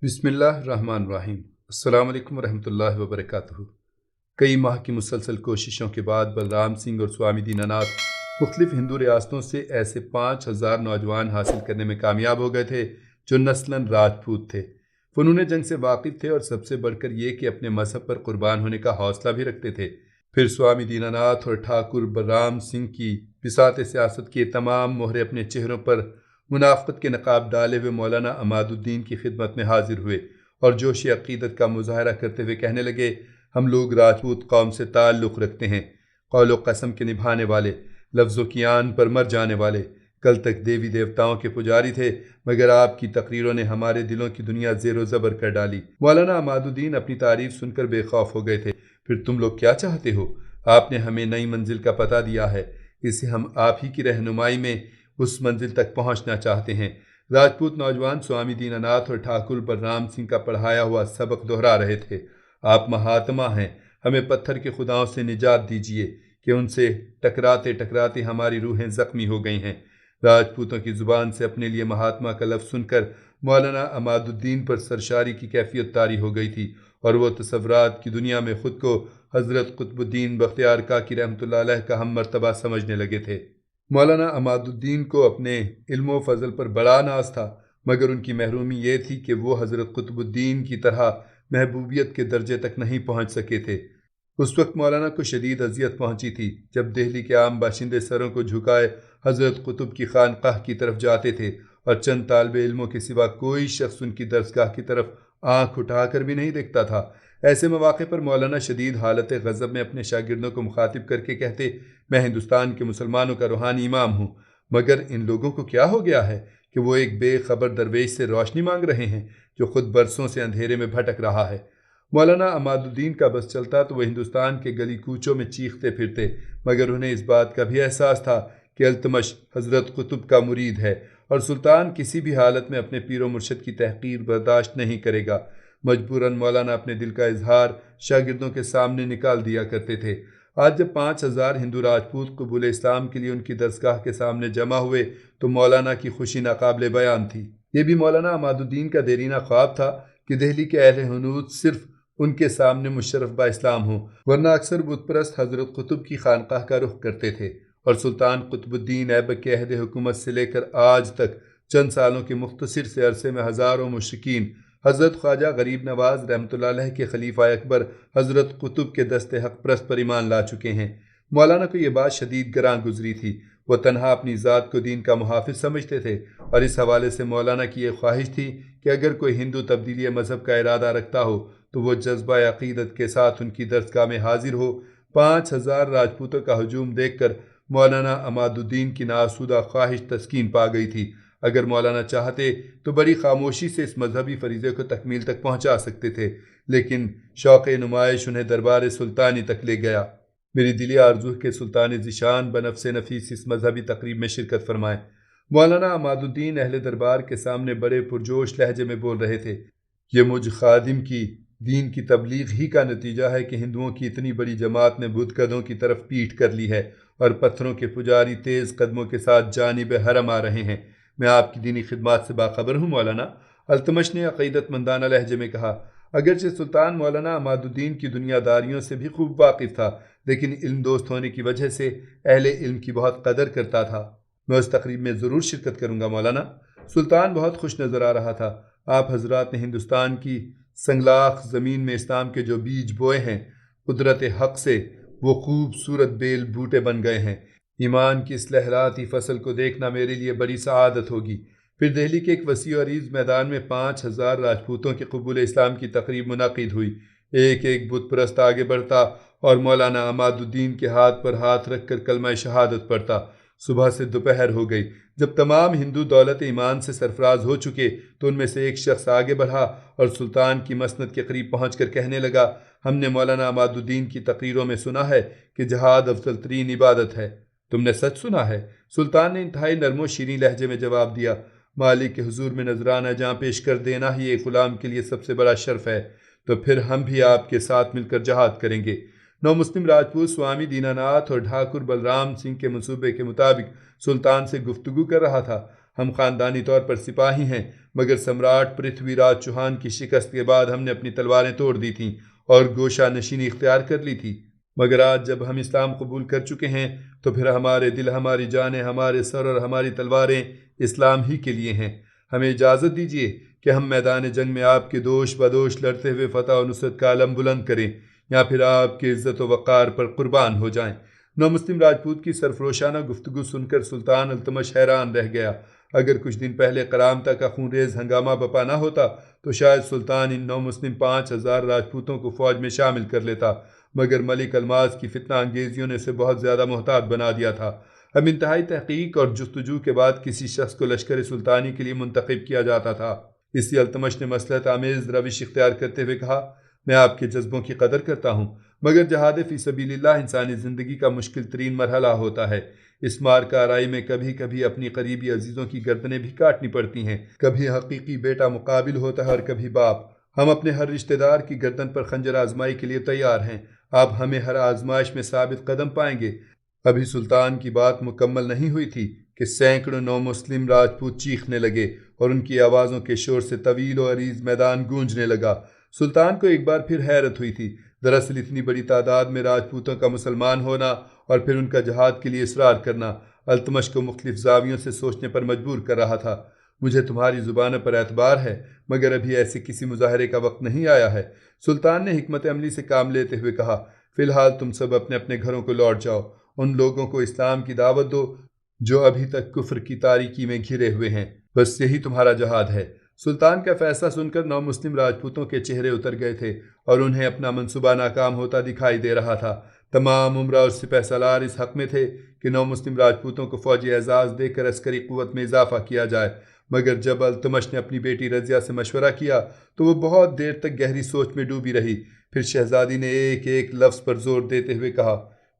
بسم اللہ الرحمن الرحیم۔ السلام علیکم ورحمۃ اللہ وبرکاتہ۔ کئی ماہ کی مسلسل کوششوں کے بعد بلرام سنگھ اور سوامی دینا ناتھ مختلف ہندو ریاستوں سے ایسے 5,000 نوجوان حاصل کرنے میں کامیاب ہو گئے تھے جو نسلاً راجپوت تھے، فنون جنگ سے واقف تھے اور سب سے بڑھ کر یہ کہ اپنے مذہب پر قربان ہونے کا حوصلہ بھی رکھتے تھے۔ پھر سوامی دینا ناتھ اور ٹھاکر بلرام سنگھ کی بساط سیاست کے تمام مہرے اپنے چہروں پر منافقت کے نقاب ڈالے ہوئے مولانا عماد الدین کی خدمت میں حاضر ہوئے اور جوش عقیدت کا مظاہرہ کرتے ہوئے کہنے لگے، ہم لوگ راجپوت قوم سے تعلق رکھتے ہیں، قول و قسم کے نبھانے والے، لفظ و کیان پر مر جانے والے، کل تک دیوی دیوتاؤں کے پجاری تھے، مگر آپ کی تقریروں نے ہمارے دلوں کی دنیا زیر و زبر کر ڈالی۔ مولانا عماد الدین اپنی تعریف سن کر بے خوف ہو گئے تھے۔ پھر تم لوگ کیا چاہتے ہو؟ آپ نے ہمیں نئی منزل کا پتہ دیا ہے، اسے ہم آپ ہی کی رہنمائی میں اس منزل تک پہنچنا چاہتے ہیں۔ راجپوت نوجوان سوامی دینا ناتھ اور ٹھاکر بلرام سنگھ کا پڑھایا ہوا سبق دہرا رہے تھے۔ آپ مہاتما ہیں، ہمیں پتھر کے خداؤں سے نجات دیجیے کہ ان سے ٹکراتے ٹکراتے ہماری روحیں زخمی ہو گئی ہیں۔ راجپوتوں کی زبان سے اپنے لیے مہاتما کا لفظ سن کر مولانا عماد الدین پر سرشاری کی کیفیت طاری ہو گئی تھی اور وہ تصورات کی دنیا میں خود کو حضرت قطب الدین بختیار کاکی رحمۃ اللہ علیہ کا ہم مرتبہ سمجھنے لگے تھے۔ مولانا عماد الدین کو اپنے علم و فضل پر بڑا ناز تھا، مگر ان کی محرومی یہ تھی کہ وہ حضرت قطب الدین کی طرح محبوبیت کے درجے تک نہیں پہنچ سکے تھے۔ اس وقت مولانا کو شدید اذیت پہنچی تھی جب دہلی کے عام باشندے سروں کو جھکائے حضرت قطب کی خانقاہ کی طرف جاتے تھے اور چند طالب علموں کے سوا کوئی شخص ان کی درسگاہ کی طرف آنکھ اٹھا کر بھی نہیں دیکھتا تھا۔ ایسے مواقع پر مولانا شدید حالت غضب میں اپنے شاگردوں کو مخاطب کر کے کہتے، میں ہندوستان کے مسلمانوں کا روحانی امام ہوں، مگر ان لوگوں کو کیا ہو گیا ہے کہ وہ ایک بے خبر درویش سے روشنی مانگ رہے ہیں جو خود برسوں سے اندھیرے میں بھٹک رہا ہے۔ مولانا عماد الدین کا بس چلتا تو وہ ہندوستان کے گلی کوچوں میں چیختے پھرتے، مگر انہیں اس بات کا بھی احساس تھا کہ التمش حضرت قطب کا مرید ہے اور سلطان کسی بھی حالت میں اپنے پیر و مرشد کی تحقیر برداشت نہیں کرے گا۔ مجبوراً مولانا اپنے دل کا اظہار شاگردوں کے سامنے نکال دیا کرتے تھے۔ آج جب 5,000 ہندو راجپوت قبول اسلام کے لیے ان کی درسگاہ کے سامنے جمع ہوئے تو مولانا کی خوشی ناقابل بیان تھی۔ یہ بھی مولانا عماد الدین کا دیرینہ خواب تھا کہ دہلی کے اہل ہنود صرف ان کے سامنے مشرف با اسلام ہوں، ورنہ اکثر بت پرست حضرت قطب کی خانقاہ کا رخ کرتے تھے اور سلطان قطب الدین ایبک کے عہد حکومت سے لے کر آج تک چند سالوں کے مختصر سے عرصے میں ہزاروں مشرکین حضرت خواجہ غریب نواز رحمۃ اللہ علیہ کے خلیفہ اکبر حضرت قطب کے دست حق پرست پر ایمان لا چکے ہیں۔ مولانا کو یہ بات شدید گراں گزری تھی۔ وہ تنہا اپنی ذات کو دین کا محافظ سمجھتے تھے اور اس حوالے سے مولانا کی یہ خواہش تھی کہ اگر کوئی ہندو تبدیلی مذہب کا ارادہ رکھتا ہو تو وہ جذبہ عقیدت کے ساتھ ان کی درسگاہ میں حاضر ہو۔ 5,000 راجپوتوں کا ہجوم دیکھ کر مولانا عماد الدین کی ناسودہ خواہش تسکین پا گئی تھی۔ اگر مولانا چاہتے تو بڑی خاموشی سے اس مذہبی فریضے کو تکمیل تک پہنچا سکتے تھے، لیکن شوق نمائش انہیں دربار سلطانی تک لے گیا۔ میری دلی آرزو کہ سلطان ذیشان بنفس نفیس اس مذہبی تقریب میں شرکت فرمائیں۔ مولانا عماد الدین اہل دربار کے سامنے بڑے پرجوش لہجے میں بول رہے تھے، یہ مجھ خادم کی دین کی تبلیغ ہی کا نتیجہ ہے کہ ہندوؤں کی اتنی بڑی جماعت نے بت گدھوں کی طرف پیٹھ کر لی ہے اور پتھروں کے پجاری تیز قدموں کے ساتھ جانب حرم آ رہے ہیں۔ میں آپ کی دینی خدمات سے باخبر ہوں مولانا، التمش نے عقیدت مندانہ لہجے میں کہا۔ اگرچہ سلطان مولانا عماد الدین کی دنیا داریوں سے بھی خوب واقف تھا، لیکن علم دوست ہونے کی وجہ سے اہل علم کی بہت قدر کرتا تھا۔ میں اس تقریب میں ضرور شرکت کروں گا مولانا۔ سلطان بہت خوش نظر آ رہا تھا۔ آپ حضرات نے ہندوستان کی سنگلاخ زمین میں اسلام کے جو بیج بوئے ہیں، قدرت حق سے وہ خوبصورت بیل بوٹے بن گئے ہیں۔ ایمان کی اس لہراتی فصل کو دیکھنا میرے لیے بڑی سعادت ہوگی۔ پھر دہلی کے ایک وسیع و عریض میدان میں 5,000 راجپوتوں کے قبول اسلام کی تقریب منعقد ہوئی۔ ایک ایک بت پرست آگے بڑھتا اور مولانا عماد الدین کے ہاتھ پر ہاتھ رکھ کر کلمہ شہادت پڑھتا۔ صبح سے دوپہر ہو گئی۔ جب تمام ہندو دولت ایمان سے سرفراز ہو چکے تو ان میں سے ایک شخص آگے بڑھا اور سلطان کی مسند کے قریب پہنچ کر کہنے لگا، ہم نے مولانا عماد الدین کی تقریروں میں سنا ہے کہ جہاد افضل ترین عبادت ہے۔ تم نے سچ سنا ہے؟ سلطان نے انتہائی نرم و شیریں لہجے میں جواب دیا، مالک کے حضور میں نذرانہ جاں پیش کر دینا ہی ایک غلام کے لیے سب سے بڑا شرف ہے، تو پھر ہم بھی آپ کے ساتھ مل کر جہاد کریں گے۔ نو مسلم راجپوت سوامی دینا ناتھ اور ٹھاکر بلرام سنگھ کے منصوبے کے مطابق سلطان سے گفتگو کر رہا تھا۔ ہم خاندانی طور پر سپاہی ہیں، مگر سمراٹ پرتھوی راج چوہان کی شکست کے بعد ہم نے اپنی تلواریں توڑ دی تھیں اور گوشہ نشینی اختیار کر لی تھی، مگر آج جب ہم اسلام قبول کر چکے ہیں تو پھر ہمارے دل، ہماری جانیں، ہمارے سر اور ہماری تلواریں اسلام ہی کے لیے ہیں۔ ہمیں اجازت دیجیے کہ ہم میدان جنگ میں آپ کے دوش بدوش لڑتے ہوئے فتح و نصرت کا علم بلند کریں، یا پھر آپ کے عزت و وقار پر قربان ہو جائیں۔ نومسلم راجپوت کی سرفروشانہ گفتگو سن کر سلطان التمش حیران رہ گیا۔ اگر کچھ دن پہلے کرامتا کا خونریز ہنگامہ بپا نہ ہوتا تو شاید سلطان ان نومسلم 5,000 راجپوتوں کو فوج میں شامل کر لیتا، مگر ملک الماس کی فتنہ انگیزیوں نے اسے بہت زیادہ محتاط بنا دیا تھا۔ اب انتہائی تحقیق اور جستجو کے بعد کسی شخص کو لشکر سلطانی کے لیے منتخب کیا جاتا تھا۔ اس لیے التمش نے مصلحت آمیز روش اختیار کرتے ہوئے کہا، میں آپ کے جذبوں کی قدر کرتا ہوں، مگر جہاد فی سبیل اللہ انسانی زندگی کا مشکل ترین مرحلہ ہوتا ہے۔ اس معرکہ آرائی میں کبھی کبھی اپنی قریبی عزیزوں کی گردنیں بھی کاٹنی پڑتی ہیں، کبھی حقیقی بیٹا مقابل ہوتا ہے اور کبھی باپ۔ ہم اپنے ہر رشتہ دار کی گردن پر خنجر آزمائی کے لیے تیار ہیں، آپ ہمیں ہر آزمائش میں ثابت قدم پائیں گے۔ ابھی سلطان کی بات مکمل نہیں ہوئی تھی کہ سینکڑوں نومسلم راجپوت چیخنے لگے اور ان کی آوازوں کے شور سے طویل و عریض میدان گونجنے لگا۔ سلطان کو ایک بار پھر حیرت ہوئی تھی، دراصل اتنی بڑی تعداد میں راجپوتوں کا مسلمان ہونا اور پھر ان کا جہاد کے لیے اصرار کرنا التمش کو مختلف زاویوں سے سوچنے پر مجبور کر رہا تھا۔ مجھے تمہاری زبان پر اعتبار ہے، مگر ابھی ایسے کسی مظاہرے کا وقت نہیں آیا ہے، سلطان نے حکمت عملی سے کام لیتے ہوئے کہا۔ فی الحال تم سب اپنے اپنے گھروں کو لوٹ جاؤ، ان لوگوں کو اسلام کی دعوت دو جو ابھی تک کفر کی تاریکی میں گھرے ہوئے ہیں، بس یہی تمہارا جہاد ہے۔ سلطان کا فیصلہ سن کر نومسلم راجپوتوں کے چہرے اتر گئے تھے اور انہیں اپنا منصوبہ ناکام ہوتا دکھائی دے رہا تھا۔ تمام امراء اور سپہ سالار اس حق میں تھے کہ نومسلم راجپوتوں کو فوجی اعزاز دے کر عسکری قوت میں اضافہ کیا جائے، مگر جب التمش نے اپنی بیٹی رضیہ سے مشورہ کیا تو وہ بہت دیر تک گہری سوچ میں ڈوبی رہی۔ پھر شہزادی نے ایک ایک لفظ پر زور دیتے ہوئے کہا،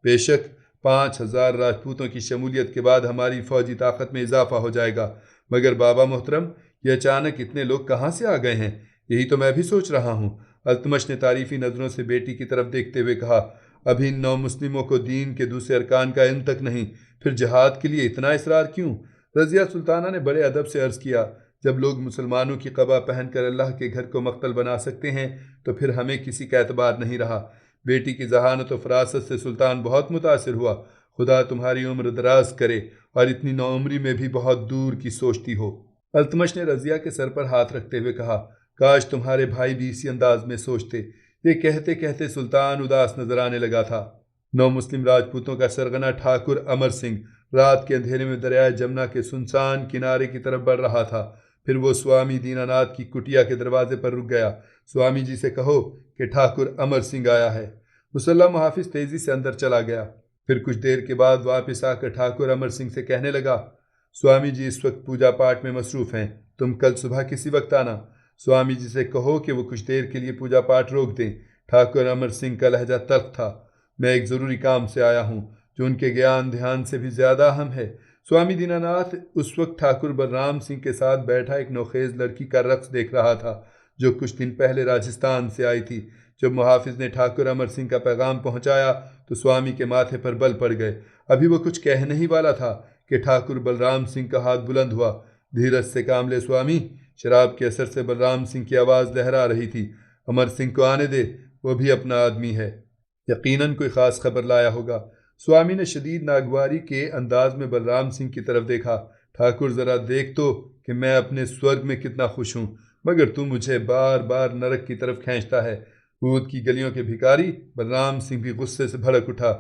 بے شک 5,000 راجپوتوں کی شمولیت کے بعد ہماری فوجی طاقت میں اضافہ ہو جائے گا، مگر بابا محترم، یہ اچانک اتنے لوگ کہاں سے آ گئے ہیں؟ یہی تو میں بھی سوچ رہا ہوں۔ التمش نے تعریفی نظروں سے بیٹی کی طرف دیکھتے ہوئے کہا، ابھی ان نو مسلموں کو دین کے دوسرے ارکان کا علم تک نہیں، پھر جہاد کے لیے اتنا اصرار کیوں؟ رضیہ سلطانہ نے بڑے ادب سے عرض کیا، جب لوگ مسلمانوں کی قبا پہن کر اللہ کے گھر کو مقتل بنا سکتے ہیں تو پھر ہمیں کسی کا اعتبار نہیں رہا۔ بیٹی کی ذہانت و فراست سے سلطان بہت متاثر ہوا۔ خدا تمہاری عمر دراز کرے اور اتنی نوعمری میں بھی بہت دور کی سوچتی ہو۔ التمش نے رضیہ کے سر پر ہاتھ رکھتے ہوئے کہا، کاش تمہارے بھائی بھی اسی انداز میں سوچتے۔ یہ کہتے کہتے سلطان اداس نظر آنے لگا تھا۔ نو مسلم راجپوتوں کا سرغنہ ٹھاکر امر سنگھ رات کے اندھیرے میں دریائے جمنا کے سنسان کنارے کی طرف بڑھ رہا تھا۔ پھر وہ سوامی دینا ناتھ کی کٹیا کے دروازے پر رک گیا۔ سوامی جی سے کہو کہ ٹھاکر امر سنگھ آیا ہے۔ مسلح محافظ تیزی سے اندر چلا گیا۔ پھر کچھ دیر کے بعد واپس آ کر ٹھاکر امر سنگھ سے کہنے لگا، سوامی جی اس وقت پوجا پاٹ میں مصروف ہیں، تم کل صبح کسی وقت آنا۔ سوامی جی سے کہو کہ وہ کچھ دیر کے لیے پوجا پاٹ روک دیں۔ ٹھاکر امر سنگھ کا لہجہ تلخ تھا۔ میں ایک ضروری کام سے آیا ہوں جو ان کے گیان دھیان سے بھی زیادہ اہم ہے۔ سوامی دینا ناتھ اس وقت ٹھاکر بلرام سنگھ کے ساتھ بیٹھا ایک نوخیز لڑکی کا رقص دیکھ رہا تھا جو کچھ دن پہلے راجستھان سے آئی تھی۔ جب محافظ نے ٹھاکر امر سنگھ کا پیغام پہنچایا تو سوامی کے ماتھے پر بل پڑ گئے۔ ابھی وہ کچھ کہنے ہی والا تھا کہ ٹھاکر بلرام سنگھ کا ہاتھ بلند ہوا۔ دھیرج سے کام لے سوامی۔ شراب کے اثر سے بلرام سنگھ کی آواز لہرا رہی تھی۔ امر سنگھ کو آنے دے، وہ بھی اپنا آدمی ہے، یقیناً کوئی خاص خبر لایا ہوگا۔ سوامی نے شدید ناگواری کے انداز میں بلرام سنگھ کی طرف دیکھا۔ ٹھاکر ذرا دیکھ تو کہ میں اپنے سورگ میں کتنا خوش ہوں، مگر تو مجھے بار بار نرک کی طرف کھینچتا ہے۔ اود کی گلیوں کے بھکاری بلرام سنگھ بھی غصے سے بھڑک اٹھا۔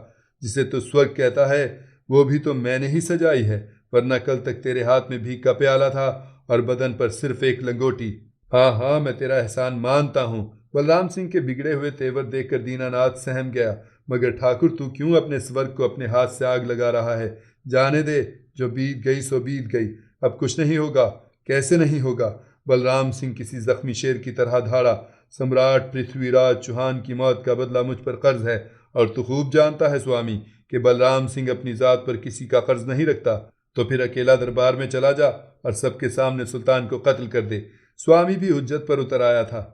جسے تو سورگ کہتا ہے وہ بھی تو میں نے ہی سجائی ہے، ورنہ کل تک تیرے ہاتھ میں بھیک کا پیالہ تھا اور بدن پر صرف ایک لنگوٹی۔ ہاں ہاں میں تیرا احسان مانتا ہوں۔ بلرام سنگھ کے بگڑے ہوئے تیور دیکھ کر دینا ناتھ سہم گیا، مگر ٹھاکر تو کیوں اپنے سورگ کو اپنے ہاتھ سے آگ لگا رہا ہے؟ جانے دے، جو بیت گئی سو بیت گئی، اب کچھ نہیں ہوگا۔ کیسے نہیں ہوگا؟ بلرام سنگھ کسی زخمی شیر کی طرح دھاڑا، سمراٹ پرتھوی راج چوہان کی موت کا بدلہ مجھ پر قرض ہے، اور تو خوب جانتا ہے سوامی کہ بلرام سنگھ اپنی ذات پر کسی کا قرض نہیں رکھتا۔ تو پھر اکیلا دربار میں چلا جا اور سب کے سامنے سلطان کو قتل کر دے۔ سوامی بھی حجت پر اتر آیا تھا۔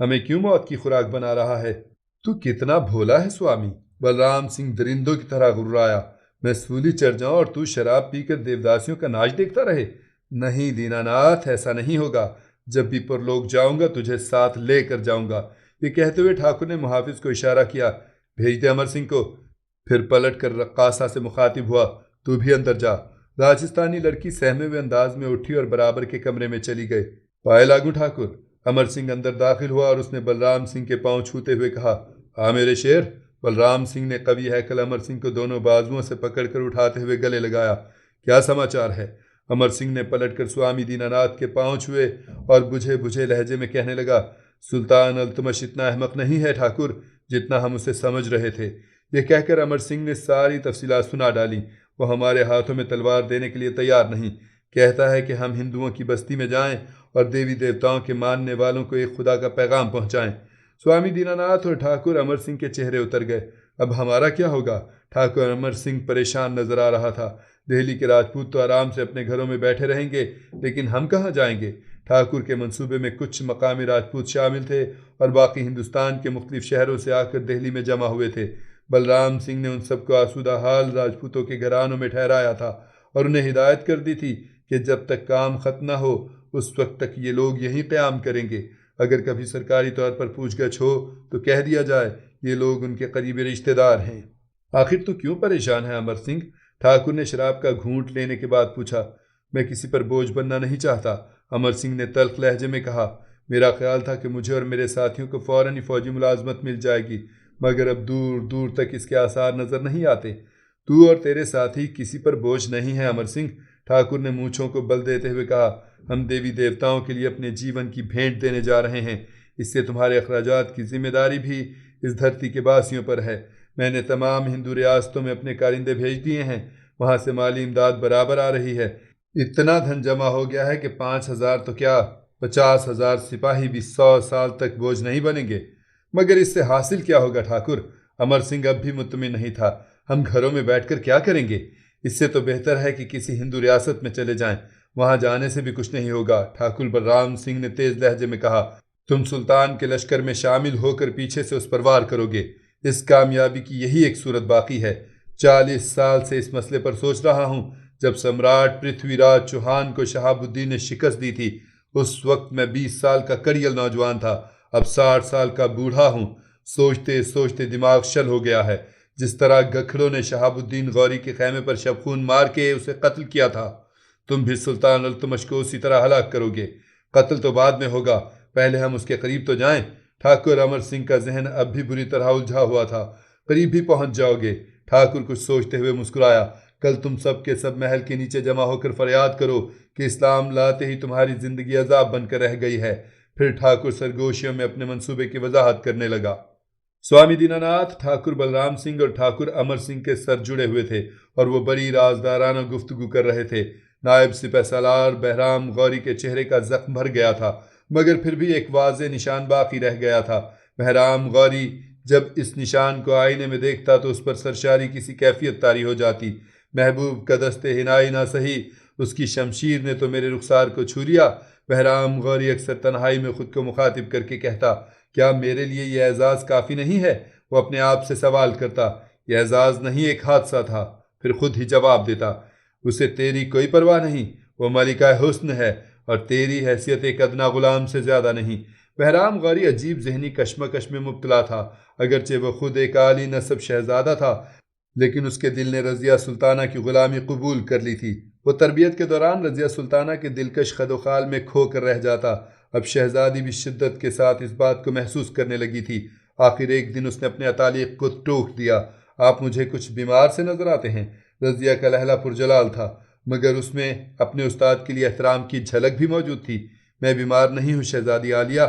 ہمیں کیوں موت کی خوراک بنا رہا ہے؟ تو کتنا بھولا ہے سوامی۔ بلرام سنگھ درندوں کی طرح غرایا۔ میں سولی چڑھ جاؤں اور تو شراب پی کر دیوداسیوں کا ناچ دیکھتا رہے؟ نہیں دیناناتھ، ایسا نہیں ہوگا، جب بھی پرلوک جاؤں گا تجھے ساتھ لے کر جاؤں گا۔ یہ کہتے ہوئے ٹھاکر نے محافظ کو اشارہ کیا، بھیج دے امر سنگھ کو۔ پھر پلٹ کر رقاصہ سے مخاطب ہوا، تو بھی اندر جا۔ راجستھانی لڑکی سہمے ہوئے انداز میں اٹھی اور برابر کے کمرے میں چلی گئی۔ پائے لاگوں ٹھاکر۔ امر سنگھ اندر داخل ہوا اور اس نے بلرام سنگھ کے پاؤں چھوتے ہوئے کہا، آ میرے شیر۔ بلرام سنگھ نے قوی ہیکل امر سنگھ کو دونوں بازوؤں سے پکڑ کر اٹھاتے ہوئے گلے لگایا۔ کیا سماچار ہے؟ امر سنگھ نے پلٹ کر سوامی دیناناتھ کے پاؤں چھوئے اور بجھے بجھے لہجے میں کہنے لگا، سلطان التمش اتنا احمق نہیں ہے ٹھاکر جتنا ہم اسے سمجھ رہے تھے۔ یہ کہہ کر امر سنگھ نے ساری تفصیلات سنا ڈالی۔ وہ ہمارے ہاتھوں میں تلوار دینے کے لیے تیار نہیں، کہتا ہے کہ ہم ہندوؤں کی بستی میں جائیں اور دیوی دیوتاؤں کے ماننے والوں کو ایک خدا کا پیغام پہنچائیں۔ سوامی دیناناتھ اور ٹھاکر امر سنگھ کے چہرے اتر گئے۔ اب ہمارا کیا ہوگا؟ ٹھاکر امر سنگھ پریشان نظر آ رہا تھا۔ دہلی کے راجپوت تو آرام سے اپنے گھروں میں بیٹھے رہیں گے، لیکن ہم کہاں جائیں گے؟ ٹھاکر کے منصوبے میں کچھ مقامی راجپوت شامل تھے اور باقی ہندوستان کے مختلف شہروں سے آ کر دہلی میں جمع ہوئے تھے۔ بلرام سنگھ نے ان سب کو آسودہ حال راجپوتوں کے گھرانوں میں ٹھہرایا تھا اور انہیں ہدایت کر دی تھی کہ جب تک کام ختم نہ ہو اس وقت تک یہ لوگ یہیں قیام کریں گے۔ اگر کبھی سرکاری طور پر پوچھ گچھ ہو تو کہہ دیا جائے یہ لوگ ان کے قریبی رشتہ دار ہیں۔ آخر تو کیوں پریشان ہے امر سنگھ؟ ٹھاکر نے شراب کا گھونٹ لینے کے بعد پوچھا۔ میں کسی پر بوجھ بننا نہیں چاہتا، امر سنگھ نے تلخ لہجے میں کہا۔ میرا خیال تھا کہ مجھے اور میرے ساتھیوں کو فوراً ہی فوجی ملازمت مل جائے گی، مگر اب دور دور تک اس کے آثار نظر نہیں آتے۔ تو اور تیرے ساتھی کسی پر بوجھ نہیں ہیں امر سنگھ، ٹھاکر نے مونچھوں کو بل دیتے ہوئے کہا۔ ہم دیوی دیوتاؤں کے لیے اپنے جیون کی بھینٹ دینے جا رہے ہیں، اس سے تمہارے اخراجات کی ذمہ داری بھی اس دھرتی کے باسیوں پر ہے۔ میں نے تمام ہندو ریاستوں میں اپنے کارندے بھیج دیے ہیں، وہاں سے مالی امداد برابر آ رہی ہے۔ اتنا دھن جمع ہو گیا ہے کہ 5,000 تو کیا 50,000 سپاہی بھی 100 سال تک بوجھ نہیں بنیں گے۔ مگر اس سے حاصل کیا ہوگا ٹھاکر؟ امر سنگھ اب بھی مطمئن نہیں تھا۔ ہم گھروں میں بیٹھ کر کیا کریں گے؟ اس سے تو بہتر ہے کہ کسی ہندو ریاست میں چلے جائیں، وہاں جانے سے بھی کچھ نہیں ہوگا۔ ٹھاکر بلرام سنگھ نے تیز لہجے میں کہا، تم سلطان کے لشکر میں شامل ہو کر پیچھے سے اس پر وار کرو گے، اس کامیابی کی یہی ایک صورت باقی ہے۔ 40 سال سے اس مسئلے پر سوچ رہا ہوں۔ جب سمراٹ پرتھوی راج چوہان کو شہاب الدین نے شکست دی تھی اس وقت میں 20 سال کا کڑیل نوجوان تھا، اب 60 سال کا بوڑھا ہوں۔ سوچتے سوچتے دماغ شل ہو گیا ہے۔ جس طرح گکھڑوں نے شہاب الدین غوری کے خیمے پر شبخون مار کے اسے قتل کیا تھا، تم بھی سلطان التمش کو اسی طرح ہلاک کرو گے۔ قتل تو بعد میں ہوگا، پہلے ہم اس کے قریب تو جائیں۔ ٹھاکر امر سنگھ کا ذہن اب بھی بری طرح الجھا ہوا تھا۔ قریب بھی پہنچ جاؤ گے؟ ٹھاکر کچھ سوچتے ہوئے مسکرایا۔ کل تم سب کے سب محل کے نیچے جمع ہو کر فریاد کرو کہ اسلام لاتے ہی تمہاری زندگی عذاب بن کر رہ گئی ہے۔ پھر ٹھاکر سرگوشیوں میں اپنے منصوبے کی وضاحت کرنے لگا۔ سوامی دیناناتھ، ٹھاکر بلرام سنگھ اور ٹھاکر امر سنگھ کے سر جڑے ہوئے تھے اور وہ بڑی رازدارانہ گفتگو کر رہے تھے۔ نائب سپہ سالار بہرام غوری کے چہرے کا زخم بھر گیا تھا، مگر پھر بھی ایک واضح نشان باقی رہ گیا تھا۔ بہرام غوری جب اس نشان کو آئینے میں دیکھتا تو اس پر سرشاری کسی کیفیت طاری ہو جاتی۔ محبوب کا دست ہنائی نہ سہی، اس کی شمشیر نے تو میرے رخسار کو چھو لیا۔ بہرام غوری اکثر تنہائی میں خود کو مخاطب کر کے کہتا، کیا میرے لیے یہ اعزاز کافی نہیں ہے؟ وہ اپنے آپ سے سوال کرتا، یہ اعزاز نہیں ایک حادثہ تھا؟ پھر خود ہی جواب دیتا، اسے تیری کوئی پرواہ نہیں، وہ ملکہ حسن ہے اور تیری حیثیت ایک ادنا غلام سے زیادہ نہیں۔ بہرام غوری عجیب ذہنی کشمکش میں مبتلا تھا۔ اگرچہ وہ خود ایک عالی نسب شہزادہ تھا، لیکن اس کے دل نے رضیہ سلطانہ کی غلامی قبول کر لی تھی۔ وہ تربیت کے دوران رضیہ سلطانہ کے دلکش خد و خال میں کھو کر رہ جاتا۔ اب شہزادی بھی شدت کے ساتھ اس بات کو محسوس کرنے لگی تھی۔ آخر ایک دن اس نے اپنے اتالیق کو ٹوک دیا، آپ مجھے کچھ بیمار سے نظر آتے ہیں۔ رضیہ کا لہجہ پرجلال تھا، مگر اس میں اپنے استاد کے لیے احترام کی جھلک بھی موجود تھی۔ میں بیمار نہیں ہوں شہزادی عالیہ۔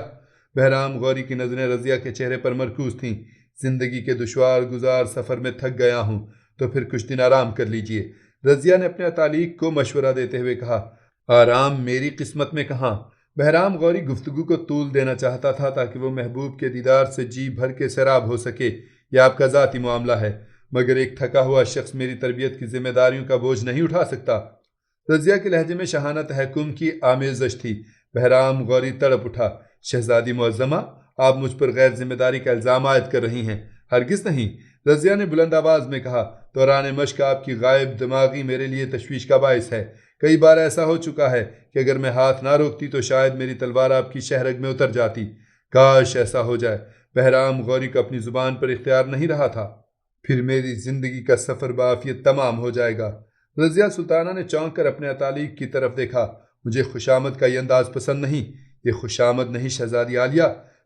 بہرام غوری کی نظریں رضیہ کے چہرے پر مرکوز تھیں۔ زندگی کے دشوار گزار سفر میں تھک گیا ہوں، تو پھر کچھ دن آرام کر لیجئے۔ رضیہ نے اپنے اتالیق کو مشورہ دیتے ہوئے کہا، آرام میری قسمت میں کہاں؟ بہرام غوری گفتگو کو طول دینا چاہتا تھا تاکہ وہ محبوب کے دیدار سے جی بھر کے سیراب ہو سکے۔ یہ آپ کا ذاتی معاملہ ہے، مگر ایک تھکا ہوا شخص میری تربیت کی ذمہ داریوں کا بوجھ نہیں اٹھا سکتا۔ رضیہ کے لہجے میں شاہانہ تحکم کی آمیزش تھی۔ بہرام غوری تڑپ اٹھا، شہزادی معظمہ، آپ مجھ پر غیر ذمہ داری کا الزام عائد کر رہی ہیں۔ ہرگز نہیں، رضیہ نے بلند آواز میں کہا، دوران مشق آپ کی غائب دماغی میرے لیے تشویش کا باعث ہے۔ کئی بار ایسا ہو چکا ہے کہ اگر میں ہاتھ نہ روکتی تو شاید میری تلوار آپ کی شہرگ میں اتر جاتی۔ کاش ایسا ہو جائے۔ بہرام غوری کو اپنی زبان پر اختیار نہیں رہا تھا۔ پھر میری زندگی کا سفر بعافیت تمام ہو جائے گا۔ رضیہ سلطانہ نے چونک کر اپنے اتالیق کی طرف دیکھا۔ مجھے خوشامد کا یہ انداز پسند نہیں۔ یہ خوشامد نہیں شہزادی عالیہ۔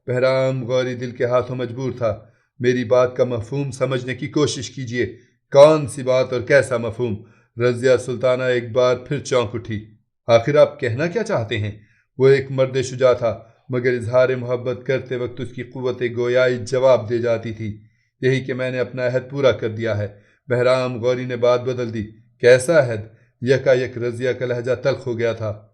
بہرام غوری دل کے ہاتھوں مجبور تھا۔ میری بات کا مفہوم سمجھنے کی کوشش کیجیے۔ کون سی بات اور کیسا مفہوم؟ رضیہ سلطانہ ایک بار پھر چونک اٹھی۔ آخر آپ کہنا کیا چاہتے ہیں؟ وہ ایک مرد شجاع تھا، مگر اظہار محبت کرتے وقت اس کی قوت گویائی جواب دے جاتی تھی۔ یہی کہ میں نے اپنا عہد پورا کر دیا ہے۔ بہرام غوری نے بات بدل دی۔ کیسا عہد؟ یکا یک رضیہ کا لہجہ تلخ ہو گیا تھا۔